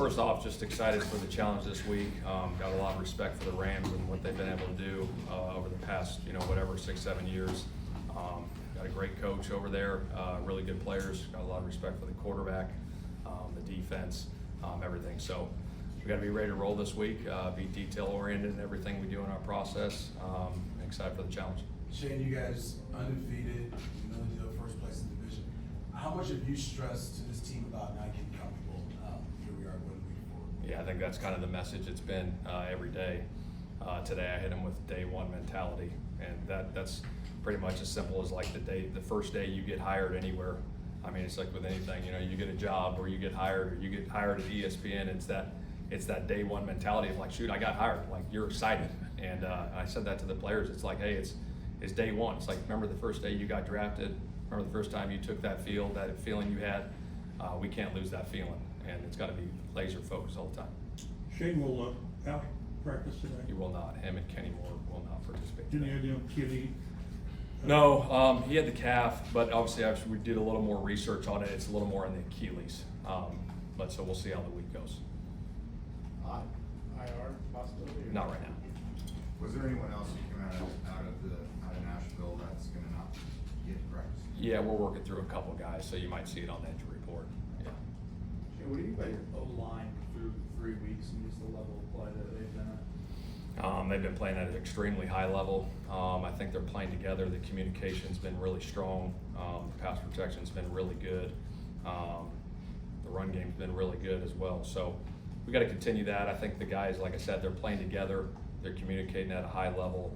First off, just excited for the challenge this week. Got a lot of respect for the Rams and what they've been able to do over the past, 6-7 years. Got a great coach over there, really good players. Got a lot of respect for the quarterback, the defense, everything. So we got to be ready to roll this week. Be detail oriented in everything we do in our process. Excited for the challenge. Shane, you guys undefeated. You know you're first place in the division. How much have you stressed to this team about not getting comfortable? Here we are, what are we for? Yeah, I think that's kind of the message it's been every day. Today I hit them with day one mentality, and that's pretty much as simple as like the first day you get hired anywhere. I mean, it's like with anything, you get a job or you get hired at ESPN. It's that day one mentality of like, shoot, I got hired. Like, you're excited. And I said that to the players. It's like, hey, it's day one. It's like, remember the first day you got drafted? Remember the first time you took that field, that feeling you had? We can't lose that feeling, and it's got to be laser focused all the time. Shane will out practice today. He will not. Him and Kenny Moore will not participate Any today. idea on Kitty? No, he had the calf, but obviously we did a little more research on it. It's a little more on the Achilles, but so we'll see how the week goes. IR possibility? Not right now. Was there anyone else who came out of Nashville that's going to not get practice? Yeah, we're working through a couple guys, so you might see it on the injury report. Yeah. Shane, what do you think about your O-line through 3 weeks and just the level of play that they've been at? They've been playing at an extremely high level. I think they're playing together. The communication's been really strong. The pass protection's been really good. The run game's been really good as well. So we got to continue that. I think the guys, like I said, they're playing together. They're communicating at a high level.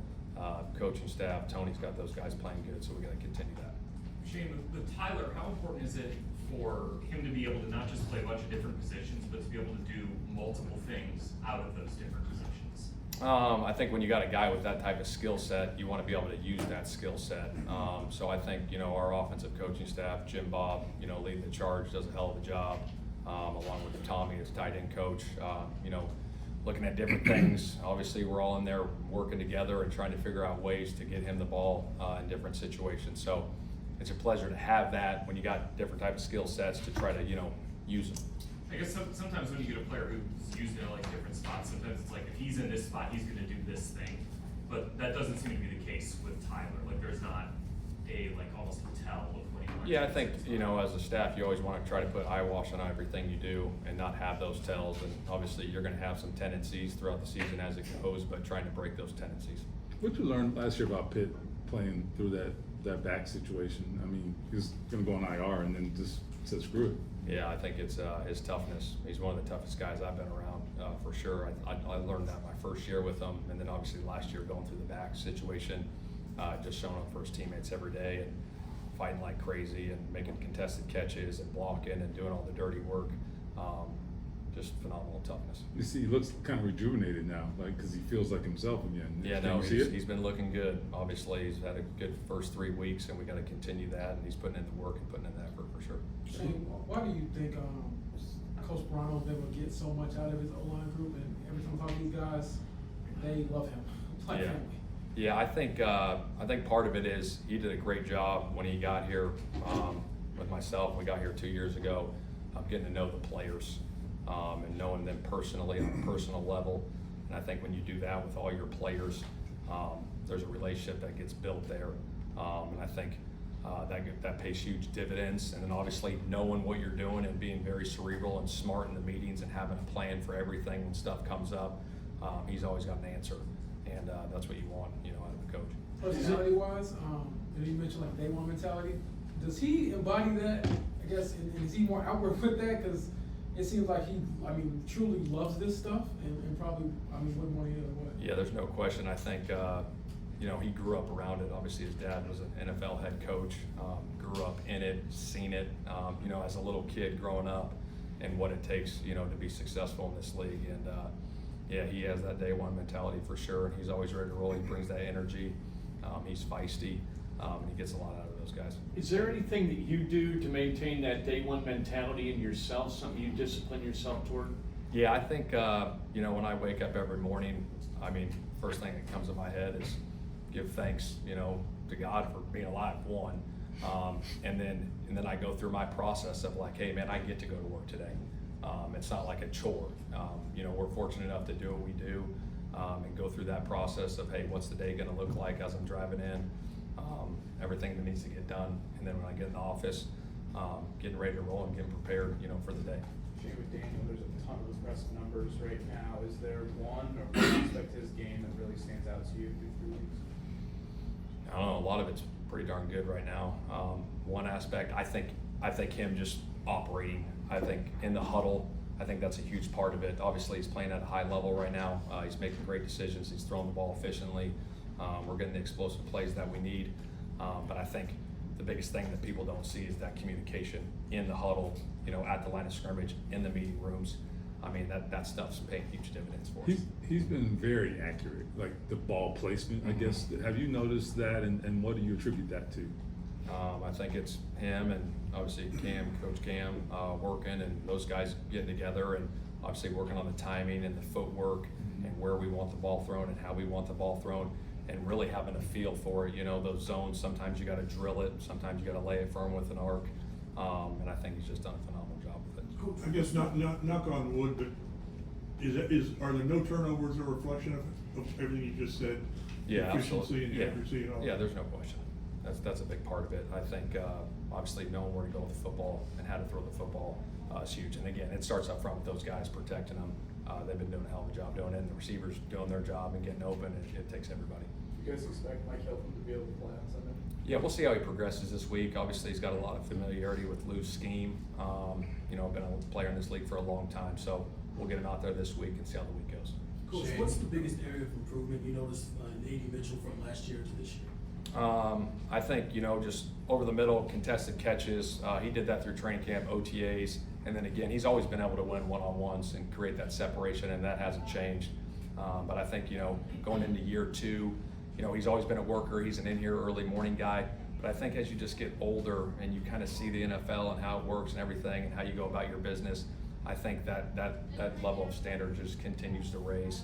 Coaching staff, Tony's got those guys playing good, so we got to continue that. Shane, with Tyler, how important is it for him to be able to not just play a bunch of different positions, but to be able to do multiple things out of those different positions? I think when you got a guy with that type of skill set, you want to be able to use that skill set. So I think, our offensive coaching staff, Jim Bob, leading the charge, does a hell of a job, along with Tommy as tight end coach, looking at different things. Obviously, we're all in there working together and trying to figure out ways to get him the ball in different situations. So it's a pleasure to have that when you got different type of skill sets to try to, use them. I guess sometimes when you get a player who's used in like different spots, sometimes it's like if he's in this spot, he's going to do this thing. But that doesn't seem to be the case with Tyler. Like there's not almost a tell of what he wants. Yeah, I think, as a staff, you always want to try to put eyewash on everything you do and not have those tells. And obviously, you're going to have some tendencies throughout the season as it goes, but trying to break those tendencies. What you learned last year about Pitt playing through that back situation? I mean, he was going to go on IR and then just said screw it. Yeah, I think it's his toughness. He's one of the toughest guys I've been around, for sure. I learned that my first year with him, and then obviously last year going through the back situation, just showing up for his teammates every day and fighting like crazy and making contested catches and blocking and doing all the dirty work. Just phenomenal toughness. You see, he looks kind of rejuvenated now, because he feels like himself again. Yeah, Can no, you see it? he's been looking good. Obviously, he's had a good first 3 weeks, and we got to continue that. And he's putting in the work and putting in the effort for sure. Shane, why do you think Coach Brown's able to get so much out of his O-line group, and every time I talk to these guys, they love him. It's like family. Yeah, I think part of it is he did a great job when he got here with myself. We got here 2 years ago, getting to know the players and knowing them personally on a personal level. And I think when you do that with all your players, there's a relationship that gets built there. And I think that pays huge dividends. And then obviously knowing what you're doing and being very cerebral and smart in the meetings and having a plan for everything when stuff comes up, he's always got an answer. And that's what you want, out of a coach. Personality-wise, you mentioned like day one mentality. Does he embody that? I guess, and is he more outward with that? Because it seems like he, truly loves this stuff, and probably, wouldn't want to hear what. Yeah, there's no question. I think, he grew up around it. Obviously, his dad was an NFL head coach. Grew up in it, seen it. As a little kid growing up, and what it takes, to be successful in this league. And yeah, he has that day one mentality for sure. He's always ready to roll. He brings that energy. He's feisty, and he gets a lot out of those guys. Is there anything that you do to maintain that day one mentality in yourself, something you discipline yourself toward? Yeah, I think, when I wake up every morning, first thing that comes to my head is give thanks, to God for being alive, one. And then I go through my process of like, hey man, I get to go to work today. It's not like a chore. You know, we're fortunate enough to do what we do and go through that process of, hey, what's the day going to look like as I'm driving in? Everything that needs to get done, and then when I get in the office, getting ready to roll and getting prepared, you know, for the day. Shane, with Daniel, there's a ton of impressive numbers right now. Is there one or one aspect to his game that really stands out to you through 3 weeks? I don't know. A lot of it's pretty darn good right now. One aspect, I think him just operating. I think in the huddle, I think that's a huge part of it. Obviously, he's playing at a high level right now. He's making great decisions. He's throwing the ball efficiently. We're getting the explosive plays that we need. But I think the biggest thing that people don't see is that communication in the huddle, you know, at the line of scrimmage, in the meeting rooms. I mean, that stuff's paying huge dividends for us. He's been very accurate, like the ball placement, I guess. Have you noticed that, and what do you attribute that to? I think it's him and obviously Coach Cam, working, and those guys getting together and obviously working on the timing and the footwork and where we want the ball thrown and how we want the ball thrown, and really having a feel for it. You know, those zones, sometimes you got to drill it, sometimes you got to lay it firm with an arc, and I think he's just done a phenomenal job with it. I guess not knock on wood, but are there no turnovers a reflection of everything you just said? Yeah, Efficiency absolutely. and Yeah. accuracy and all that? Yeah, there's no question. That's a big part of it. I think obviously knowing where to go with the football and how to throw the football is huge. And again, it starts up front with those guys protecting them. They've been doing a hell of a job doing it, and the receivers doing their job and getting open. It takes everybody. You guys expect Mike Hilton to be able to play on Sunday? Yeah, we'll see how he progresses this week. Obviously, he's got a lot of familiarity with Lou's scheme. You know, been a player in this league for a long time, so we'll get him out there this week and see how the week goes. Coach, Coach, what's the biggest area of improvement you noticed in A.D. Mitchell from last year to this year? I think, you know, just over the middle, contested catches. He did that through training camp, OTAs, and then again, he's always been able to win one-on-ones and create that separation, and that hasn't changed. But I think, you know, going into year 2, you know, he's always been a worker. He's an in-here early morning guy. But I think as you just get older and you kind of see the NFL and how it works and everything and how you go about your business, I think that level of standard just continues to raise.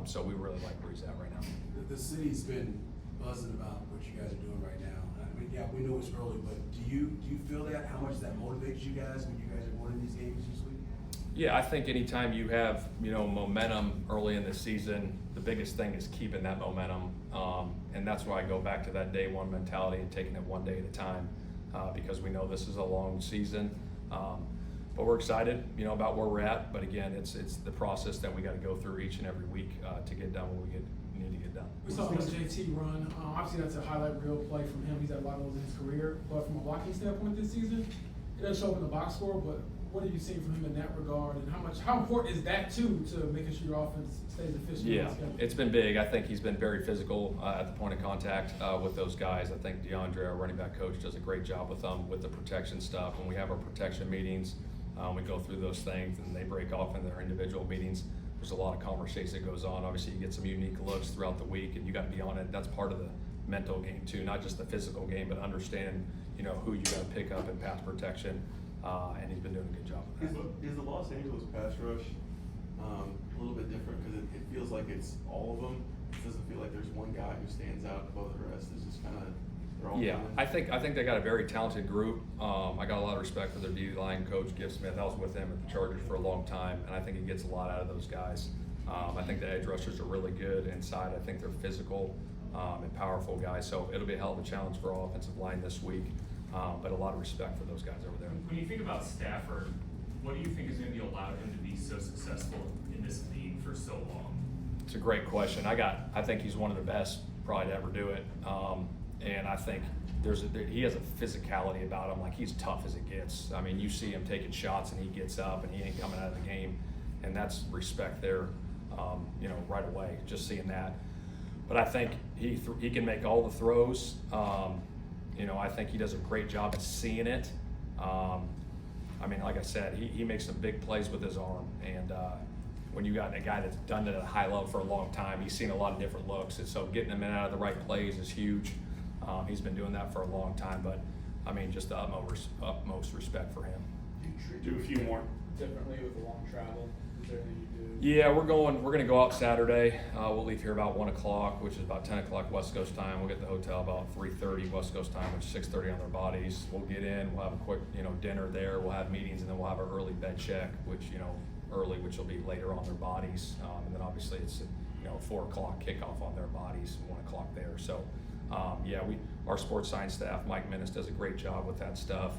So we really like where he's at right now. The city's been buzzing about what you guys are doing right now. I mean, yeah, we know it's early, but do you feel that? How much that motivates you guys when you guys are winning these games each week? Yeah, I think anytime you have, you know, momentum early in the season, the biggest thing is keeping that momentum. And that's why I go back to that day one mentality and taking it one day at a time, because we know this is a long season. But we're excited, you know, about where we're at. But again, it's the process that we got to go through each and every week to get done what we need to get done. We saw the JT run. Obviously, that's a highlight reel play from him. He's had a lot of those in his career. But from a blocking standpoint this season, it doesn't show up in the box score. But what are you seeing from him in that regard? And how important is that, too, to making sure your offense stays efficient? Yeah, it's been big. I think he's been very physical at the point of contact with those guys. I think DeAndre, our running back coach, does a great job with them with the protection stuff. When we have our protection meetings, we go through those things, and they break off in their individual meetings. There's a lot of conversation that goes on. Obviously, you get some unique looks throughout the week, and you got to be on it. That's part of the mental game too, not just the physical game, but understand, you know, who you got to pick up in pass protection. And he's been doing a good job with that. Is the Los Angeles pass rush a little bit different because it feels like it's all of them? It doesn't feel like there's one guy who stands out above the rest. It's just kind of they're all. Yeah, coming. I think they got a very talented group. I got a lot of respect for their D-line coach, Giff Smith. I was with him at the Chargers for a long time, and I think he gets a lot out of those guys. I think the edge rushers are really good inside. I think they're physical and powerful guys. So it'll be a hell of a challenge for our offensive line this week. But a lot of respect for those guys over there. When you think about Stafford, what do you think is going to be allowed him to be so successful in this league for so long? It's a great question. I think he's one of the best probably to ever do it. And I think he has a physicality about him, like he's tough as it gets. I mean, you see him taking shots and he gets up and he ain't coming out of the game, and that's respect there, you know, right away, just seeing that. But I think he can make all the throws. You know, I think he does a great job at seeing it. I mean, like I said, he makes some big plays with his arm. And when you got a guy that's done it at a high level for a long time, he's seen a lot of different looks. And so getting him in and out of the right plays is huge. He's been doing that for a long time. But, I mean, just the utmost respect for him. Do a few more differently with the long travel this Is there anything you do? Yeah, we're gonna go out Saturday. We'll leave here about 1 o'clock, which is about 10 o'clock West Coast time. We'll get to the hotel about 3:30 West Coast time, which is 6:30 on their bodies. We'll get in, we'll have a quick, dinner there, we'll have meetings, and then we'll have our early bed check, which, early, which will be later on their bodies. And then obviously it's, 4 o'clock kickoff on their bodies, 1 o'clock there. So, our sports science staff, Mike Minnis, does a great job with that stuff.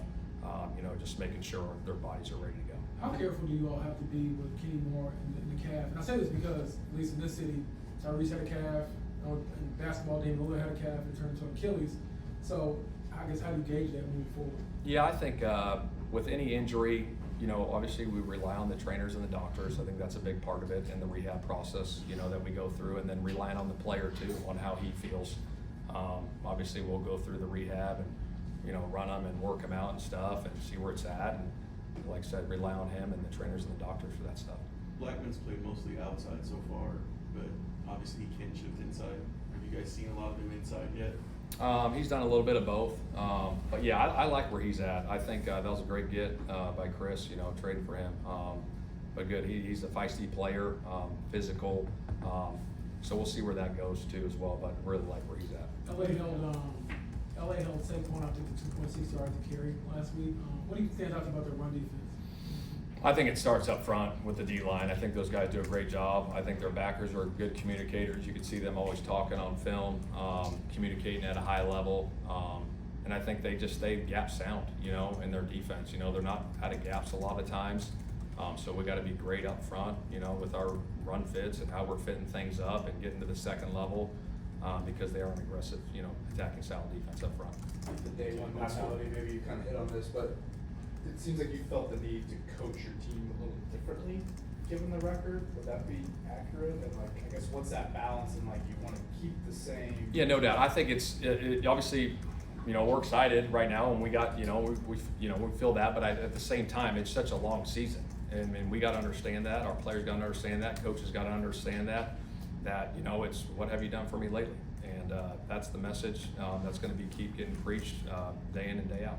Just making sure their bodies are ready to go. How careful do you all have to be with Kenny Moore and the calf? And I say this because, at least in this city, Tyrese had a calf, in basketball, Damian Lillard had a calf, it turned to Achilles. So, I guess, how do you gauge that moving forward? Yeah, I think with any injury, obviously we rely on the trainers and the doctors. I think that's a big part of it in the rehab process, that we go through, and then relying on the player too, on how he feels. Obviously we'll go through the rehab and, run them and work them out and stuff and see where it's at. And like I said, rely on him and the trainers and the doctors for that stuff. Blackman's played mostly outside so far, but obviously he can shift inside. Have you guys seen a lot of him inside yet? He's done a little bit of both, but yeah, I like where he's at. I think that was a great get by Chris, trading for him. But good, he's a feisty player, physical, so we'll see where that goes too as well, but really like where he's at. LA held Saquon out to the 2.6 yards to carry last week. What do you stand out about their run defense? I think it starts up front with the D-line. I think those guys do a great job. I think their backers are good communicators. You can see them always talking on film, communicating at a high level. And I think they just stay gap sound, in their defense. They're not out of gaps a lot of times. So we got to be great up front, with our run fits and how we're fitting things up and getting to the second level, because they are an aggressive, attacking style defense up front. The day one mentality, maybe you kind of hit on this, but it seems like you felt the need to coach your team a little differently given the record. Would that be accurate? And I guess what's that balance? And you want to keep the same? Yeah, no doubt. I think it's obviously, we're excited right now, and we got, we feel that, but at the same time, it's such a long season, and we got to understand that. Our players got to understand that. Coaches got to understand that. It's what have you done for me lately, and that's the message that's going to keep getting preached day in and day out.